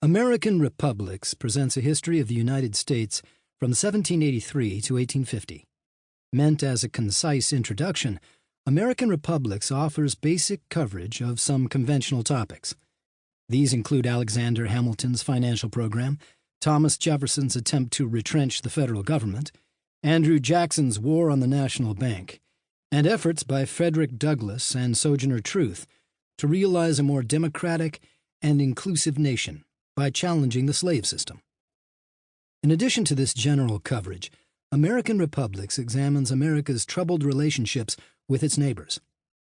American Republics presents a history of the United States from 1783 to 1850. Meant as a concise introduction, American Republics offers basic coverage of some conventional topics. These include Alexander Hamilton's financial program, Thomas Jefferson's attempt to retrench the federal government, Andrew Jackson's war on the National Bank, and efforts by Frederick Douglass and Sojourner Truth to realize a more democratic and inclusive nation by challenging the slave system. In addition to this general coverage, American Republics examines America's troubled relationships with its neighbors,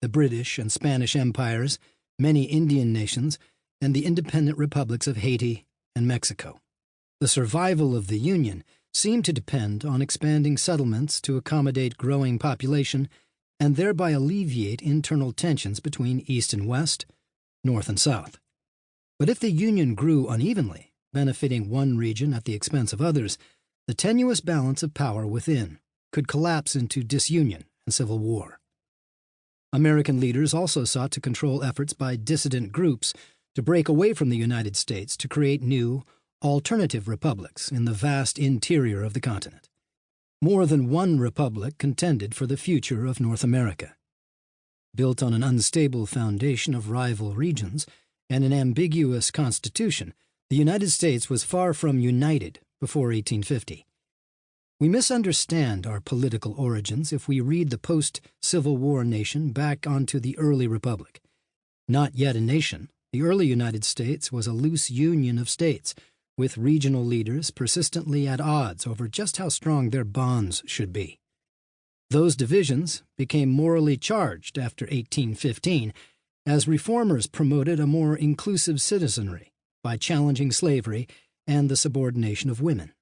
the British and Spanish empires, many Indian nations, and the independent republics of Haiti and Mexico. The survival of the Union seemed to depend on expanding settlements to accommodate growing population and thereby alleviate internal tensions between East and West, North and South. But if the Union grew unevenly, benefiting one region at the expense of others, the tenuous balance of power within could collapse into disunion and civil war. American leaders also sought to control efforts by dissident groups to break away from the United States to create new, alternative republics in the vast interior of the continent. More than one republic contended for the future of North America. Built on an unstable foundation of rival regions and an ambiguous constitution, the United States was far from united before 1850. We misunderstand our political origins if we read the post-Civil War nation back onto the early republic. Not yet a nation, the early United States was a loose union of states, with regional leaders persistently at odds over just how strong their bonds should be. Those divisions became morally charged after 1815 as reformers promoted a more inclusive citizenry by challenging slavery and the subordination of women.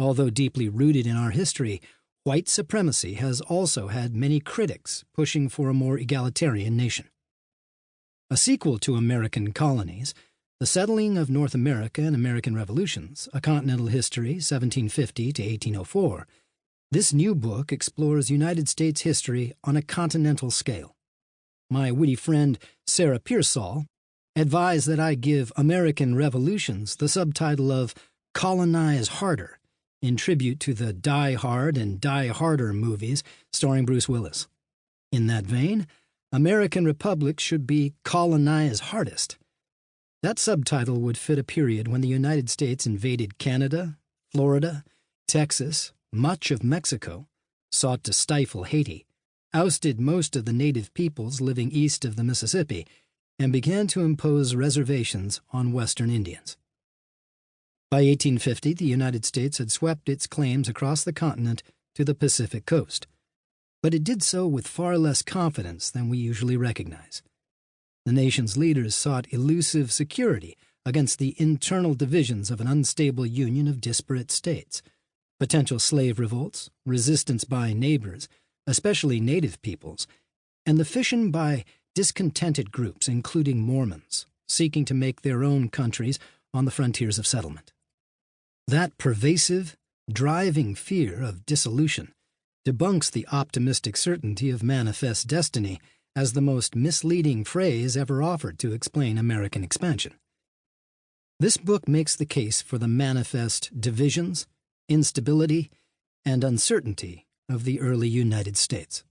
Although deeply rooted in our history, white supremacy has also had many critics pushing for a more egalitarian nation. A sequel to American Colonies, The Settling of North America and American Revolutions, A Continental History, 1750 to 1804, this new book explores United States history on a continental scale. My witty friend Sarah Pearsall advised that I give American Revolutions the subtitle of Colonize Harder, in tribute to the Die Hard and Die Harder movies starring Bruce Willis. In that vein, American Republic should be Colonize Hardest. That subtitle would fit a period when the United States invaded Canada, Florida, Texas, much of Mexico, sought to stifle Haiti, ousted most of the native peoples living east of the Mississippi, and began to impose reservations on Western Indians. By 1850, the United States had swept its claims across the continent to the Pacific coast, but it did so with far less confidence than we usually recognize. The nation's leaders sought elusive security against the internal divisions of an unstable union of disparate states, potential slave revolts, resistance by neighbors, especially native peoples, and the fission by discontented groups, including Mormons, seeking to make their own countries on the frontiers of settlement. That pervasive, driving fear of dissolution debunks the optimistic certainty of manifest destiny as the most misleading phrase ever offered to explain American expansion. This book makes the case for the manifest divisions, instability, and uncertainty of the early United States.